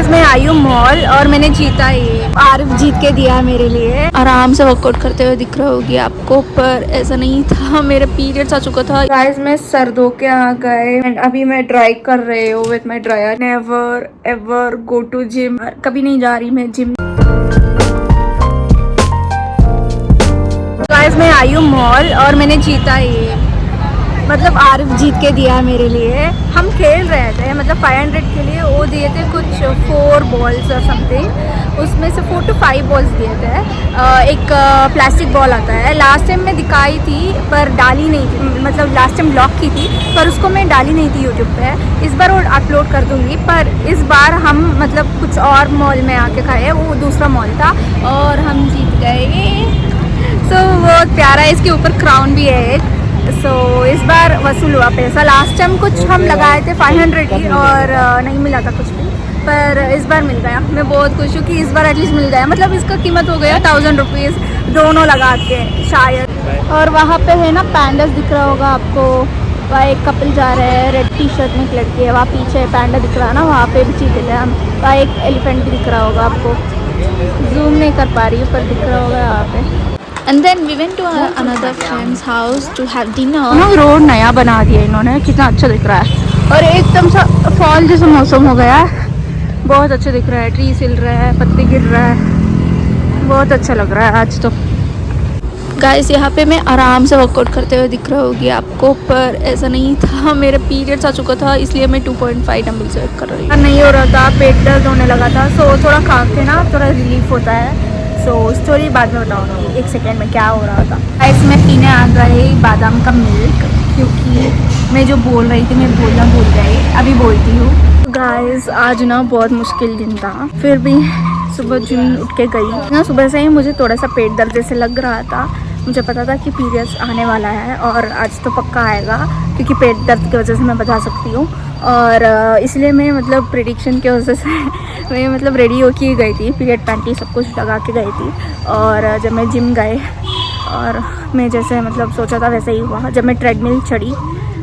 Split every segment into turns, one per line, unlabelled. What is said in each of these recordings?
Guys मैं आई हूँ mall और मैंने जीता ये आरिफ जीत के दिया है मेरे लिए।
आराम से वर्कआउट करते हुए दिख रहा होगी आपको, पर ऐसा नहीं था। मेरे पीरियड्स आ चुका था।
गाइस मैं सर धो के आ गए एंड अभी मैं ड्राई कर रही हूँ with my dryer. Never ever go to gym, कभी नहीं जा रही मैं जिम। गाइस मैं आई हूँ मॉल और मैंने जीता ये, मतलब आरिफ जीत के दिया है मेरे लिए। हम खेल रहे थे, मतलब 500 के लिए वो दिए थे कुछ 4 बॉल्स और समथिंग, उसमें से 4 to 5 बॉल्स दिए थे। एक प्लास्टिक बॉल आता है, लास्ट टाइम मैं दिखाई थी पर डाली नहीं थी, मतलब लास्ट टाइम ब्लॉक की थी पर उसको मैं डाली नहीं थी यूट्यूब पे। इस बार वो अपलोड कर दूँगी, पर इस बार हम मतलब कुछ और मॉल में आके खाए, वो दूसरा मॉल था और हम जीत गए। सो बहुत प्यारा है, इसके ऊपर क्राउन भी है एक। इस बार वसूल हुआ पैसा। लास्ट टाइम कुछ हम लगाए थे 500 की और नहीं मिला था कुछ भी, पर इस बार मिल गया। मैं बहुत खुश हूँ कि इस बार एटलीस्ट मिल गया, मतलब इसका कीमत हो गया 1000 रुपीज़ दोनों लगा के शायद। और वहाँ पे है ना पैंडास दिख रहा होगा आपको, वहाँ एक कपल जा रहे हैं, रेड टी शर्ट में एक लड़की है, वहाँ पीछे पैंडा दिख रहा है ना, वहाँ पे भी चीते थे हम। वहाँ एक एलिफेंट भी दिख रहा होगा आपको, जूम नहीं कर पा रही हूँ पर दिख रहा होगा यहाँ पे।
And then we went to another friend's house to have dinner.
Road नया बना दिया इन्होंने, कितना अच्छा दिख रहा है और एकदम सा फॉल जैसा मौसम हो गया है। बहुत अच्छा दिख रहा है, ट्री हिल रहा है, पत्ते गिर रहा है, बहुत अच्छा लग रहा है आज तो।
गाइस यहाँ पे मैं आराम से वर्कआउट करते हुए दिख रहा होगी आपको, पर ऐसा नहीं था। मेरे पीरियड्स आ चुका था, इसलिए मैं 2.5 डंबल से कर रही हूँ।
नहीं हो रहा था, पेट दर्द होने लगा था, सो थोड़ा खा के ना थोड़ा रिलीफ होता है। सो स्टोरी बाद में बताऊँगी, एक सेकेंड में क्या हो रहा था। इसमें पीने आ गए बादाम का मिल्क, क्योंकि मैं जो बोल रही थी मैं बोलना भूल गई, अभी बोलती हूँ। गाइस आज ना बहुत मुश्किल दिन था, फिर भी सुबह जिम उठ के गई ना। सुबह से ही मुझे थोड़ा सा पेट दर्द जैसे लग रहा था, मुझे पता था कि पीरियड्स आने वाला है और आज तो पक्का आएगा, क्योंकि पेट दर्द की वजह से मैं बता सकती हूँ। और इसलिए मैं मतलब प्रेडिक्शन की वजह से मैं मतलब रेडी होके गई थी, पीरियड पैंटी सब कुछ लगा के गई थी। और जब मैं जिम गए और मैं जैसे मतलब सोचा था वैसे ही हुआ। जब मैं ट्रेडमिल चढ़ी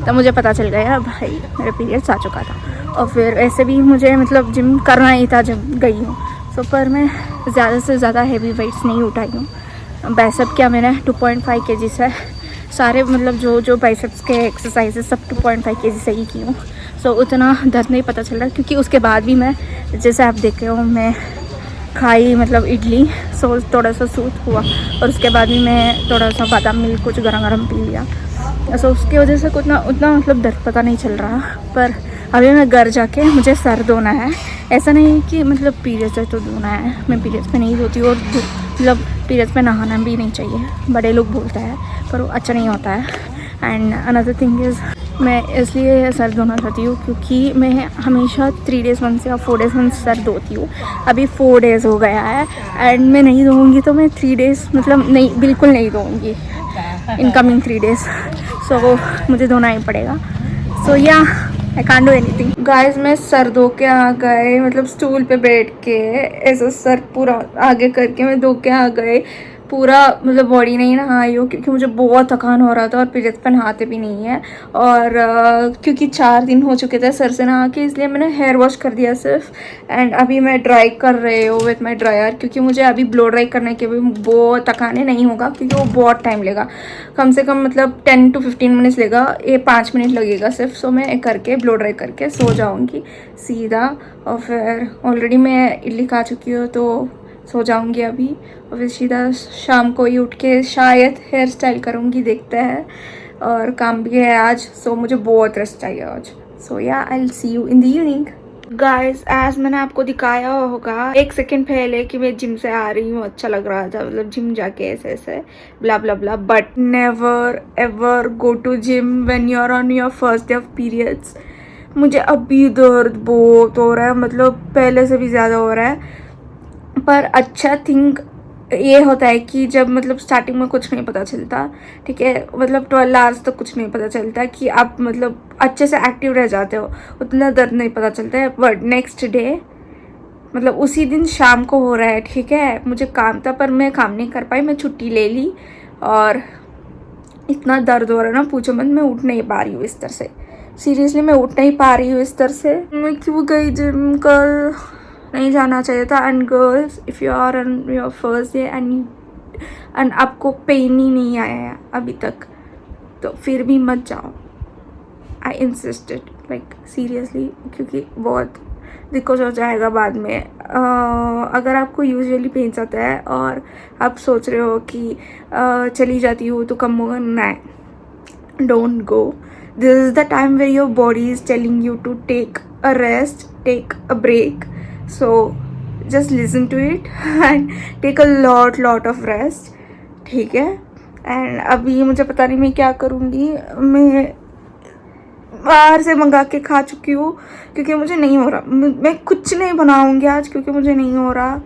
तब मुझे पता चल गया भाई मेरे पीरियड्स आ चुका था। और फिर ऐसे भी मुझे मतलब जिम करना ही था जब गई हूँ। सो पर मैं ज़्यादा से ज़्यादा हेवी वेट्स नहीं उठाई हूँ। बाइसेप क्या मैंने 2.5 kg है, सारे मतलब जो बाइसेप्स के एक्सरसाइजेस सब 2.5 kg से ही की हूँ। सो उतना दर्द नहीं पता चल रहा, क्योंकि उसके बाद भी मैं जैसे आप देख रहे हो मैं खाई मतलब इडली, सो थोड़ा सा सूट हुआ और उसके बाद भी मैं थोड़ा सा बादाम मिल्क कुछ गरम पी लिया। सो उसकी वजह से उतना मतलब दर्द पता नहीं चल रहा। पर अभी मैं घर जाके मुझे सर धोना है। ऐसा नहीं कि मतलब पीरियड्स है तो धोना है, मैं पीरियड्स में नहीं धोती और मतलब पीरियड्स में नहाना भी नहीं चाहिए, बड़े लोग बोलते हैं पर वो अच्छा नहीं होता है। एंड अनदर थिंग इज़ मैं इसलिए सर धोना चाहती हूँ क्योंकि मैं हमेशा 3 days once या 4 days once सर धोती हूँ। अभी 4 days हो गया है एंड मैं नहीं धोऊँगी तो मैं 3 days मतलब नहीं, बिल्कुल नहीं धोऊँगी इनकमिंग 3 days। सो मुझे धोना ही पड़ेगा। सो yeah I can't do anything. Guys मैं सर धो के आ गए, मतलब स्टूल पे बैठ के ऐसा सर पूरा आगे करके मैं धो के आ गए। पूरा मतलब बॉडी नहीं नहाई हूँ क्योंकि मुझे बहुत थकान हो रहा था और पीरियड्स पे नहाते भी नहीं है। और क्योंकि 4 दिन हो चुके थे सर से नहा के, इसलिए मैंने हेयर वॉश कर दिया सिर्फ। एंड अभी मैं ड्राई कर रही हूँ विथ माई ड्रायर, क्योंकि मुझे अभी ब्लो ड्राई करने के भी बहुत थकाने नहीं होगा, क्योंकि वो बहुत टाइम लेगा, कम से कम मतलब 10 to 15 मिनट्स लेगा, ये 5 मिनट लगेगा सिर्फ। सो मैं करके ब्लो ड्राई करके सो जाऊँगी सीधा। और फिर ऑलरेडी मैं इडली खा चुकी हूँ तो सो जाऊंगी अभी, और फिर सीधा शाम को ही उठ के शायद हेयर स्टाइल करूंगी, देखते हैं। और काम भी है आज, सो मुझे बहुत रेस्ट चाहिए आज। So yeah I will see you in the evening. Guys as मैंने आपको दिखाया होगा 1 सेकेंड पहले कि मैं जिम से आ रही हूँ, अच्छा लग रहा था, मतलब जिम जाके ऐसे blah blah blah. But never ever go to gym when you are on your first day of periods. मुझे अभी दर्द बहुत हो रहा है, मतलब पहले से भी ज़्यादा हो रहा है। पर अच्छा थिंग ये होता है कि जब मतलब स्टार्टिंग में कुछ नहीं पता चलता, ठीक है, मतलब 12 आवर्स तक कुछ नहीं पता चलता कि आप मतलब अच्छे से एक्टिव रह जाते हो, उतना दर्द नहीं पता चलता है। बट नेक्स्ट डे मतलब उसी दिन शाम को हो रहा है, ठीक है, मुझे काम था पर मैं काम नहीं कर पाई, मैं छुट्टी ले ली और इतना दर्द हो रहा है ना पूछो मत। मैं उठ नहीं पा रही हूँ इस तरह से, सीरियसली मैं उठ नहीं पा रही हूँ इस तरह से। मैं क्यों गई जिम कल, नहीं जाना चाहिए था। And girls, if you are on your first day and आपको पेन ही नहीं आया है अभी तक, तो फिर भी मत जाओ। आई इंसिस्टेड, लाइक सीरियसली, क्योंकि बहुत दिक्कत हो जाएगा बाद में। अगर आपको यूजुअली पेन्स आता है और आप सोच रहे हो कि चली जाती हूँ तो कम होगा, नहीं, don't go. This is the time where your body is telling you to take a rest, take a break. So just listen to it and take a lot of rest, ठीक है। एंड अभी मुझे पता नहीं मैं क्या करूँगी। मैं बाहर से मंगा के खा चुकी हूँ क्योंकि मुझे नहीं हो रहा। मैं कुछ नहीं बनाऊँगी आज क्योंकि मुझे नहीं हो रहा।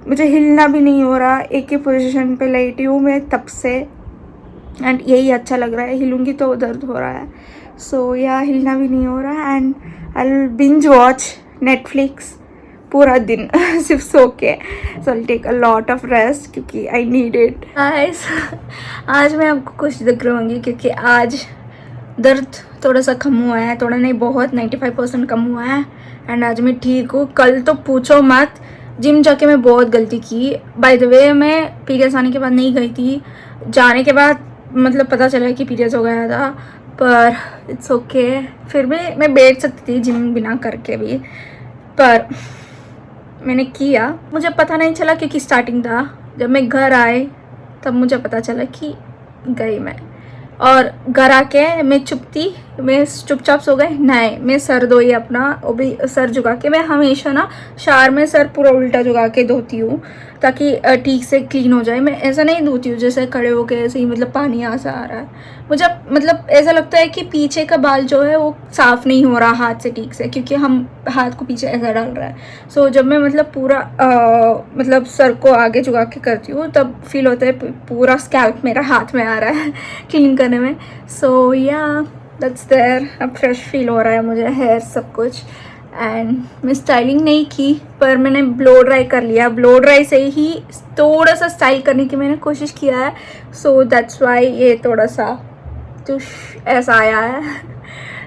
मुझे हिलना भी नहीं हो रहा, एक ही पोजीशन पे लेटी हूँ मैं तब से, एंड यही अच्छा लग रहा है। हिलूँगी तो दर्द हो रहा है। सो या हिलना भी नहीं हो रहा। And I will binge watch Netflix पूरा दिन सिर्फ सो के। So I take a lot of rest क्योंकि आई नीड इट। गाइस, आज मैं आपको कुछ दिख रहूँगी क्योंकि आज दर्द थोड़ा सा कम हुआ है, थोड़ा नहीं बहुत, 95% कम हुआ है। एंड आज मैं ठीक हूँ। कल तो पूछो मत, जिम जाके मैं बहुत गलती की। बाय द वे, मैं पीरियड्स आने के बाद नहीं गई थी। जाने के बाद मतलब पता चला कि पीरियड्स हो गया था, पर इट्स ओके। फिर भी मैं बैठ सकती थी जिम बिना करके भी, पर मैंने किया। मुझे पता नहीं चला क्योंकि स्टार्टिंग था। जब मैं घर आए तब मुझे पता चला कि गई मैं। और घर आके मैं चुपचाप सो गए। नहीं, मैं सर धोई अपना, वो भी सर झुका के। मैं हमेशा ना शावर में सर पूरा उल्टा झुका के धोती हूँ ताकि ठीक से क्लीन हो जाए। मैं ऐसा नहीं धोती हूँ जैसे खड़े होके ऐसे ही, मतलब पानी यहाँ से आ रहा है। मुझे मतलब ऐसा लगता है कि पीछे का बाल जो है वो साफ़ नहीं हो रहा हाथ से ठीक से, क्योंकि हम हाथ को पीछे ऐसा डाल रहा है। सो जब मैं मतलब पूरा मतलब सर को आगे झुका के करती हूँ तब फील होता है पूरा स्कैल्प मेरा हाथ में आ रहा है क्लीन करने में। सो या दैट्स देयर। अब फ्रेश फील हो रहा है मुझे, हेयर सब कुछ। एंड मैं स्टाइलिंग नहीं की, पर मैंने ब्लो ड्राई कर लिया। ब्लो ड्राई से ही थोड़ा सा स्टाइल करने की मैंने कोशिश किया है। सो दैट्स वाई ये थोड़ा सा तो ऐसा आया है।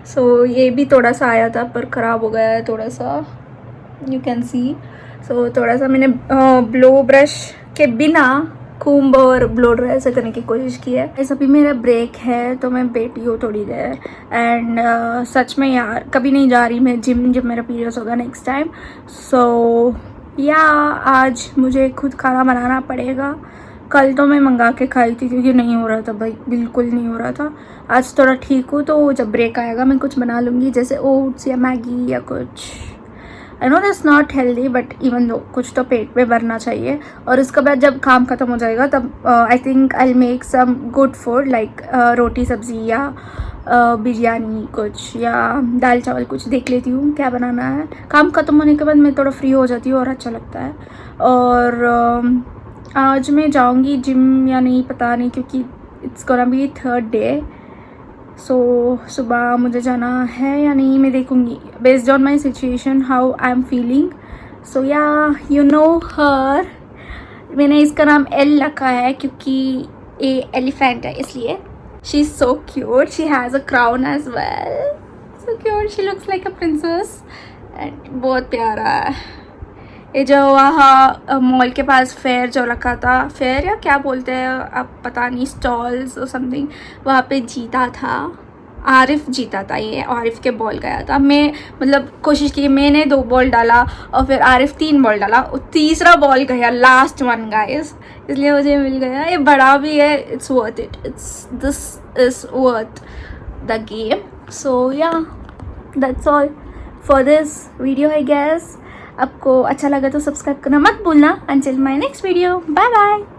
सो ये भी थोड़ा सा आया था पर ख़राब हो गया है थोड़ा सा, यू कैन सी। सो थोड़ा सा मैंने ब्लो ब्रश के बिना कूम्ब और ब्लो ड्राई से करने की कोशिश की है। ऐसा भी मेरा ब्रेक है तो मैं बैठी हूँ थोड़ी देर। एंड सच में यार कभी नहीं जा रही मैं जिम जब मेरा पीरियड्स होगा नेक्स्ट टाइम। सो या आज मुझे खुद खाना बनाना पड़ेगा। कल तो मैं मंगा के खाई थी क्योंकि नहीं हो रहा था भाई, बिल्कुल नहीं हो रहा था। आज थोड़ा ठीक हूँ तो जब ब्रेक आएगा मैं कुछ बना लूँगी, जैसे ओट्स या मैगी या कुछ। I know that's not healthy but even though कुछ तो पेट में भरना चाहिए। और उसके बाद जब काम ख़त्म हो जाएगा तब I think I make some good food like roti sabzi या बिरयानी कुछ, या दाल चावल कुछ देख लेती हूँ क्या बनाना है। काम ख़त्म होने के बाद मैं थोड़ा फ्री हो जाती हूँ और अच्छा लगता है। और आज मैं जाऊँगी जिम या नहीं पता नहीं, क्योंकि it's gonna be 3rd day. सो सुबह मुझे जाना है या नहीं मैं देखूँगी based on my situation how I am feeling. So yeah you no हर, मैंने इसका नाम एल रखा है क्योंकि ये एलिफेंट है इसलिए। She is so cute, she has a crown as well, so cute, she looks like a princess and बहुत प्यारा है। ये जो वहाँ मॉल के पास फेयर जो रखा था, फेयर या क्या बोलते हैं अब पता नहीं, स्टॉल्स और समथिंग, वहाँ पे जीता था आरिफ, जीता था ये। आरिफ के बॉल गया था। मैं मतलब कोशिश की, मैंने 2 बॉल डाला और फिर आरिफ 3 बॉल डाला, तीसरा बॉल गया, लास्ट वन गाइस, इसलिए मुझे मिल गया। ये बड़ा भी है, it's worth it, this is worth the game. So yeah that's all for this video I guess. आपको अच्छा लगा तो सब्सक्राइब करना मत भूलना। Until my next video, bye bye.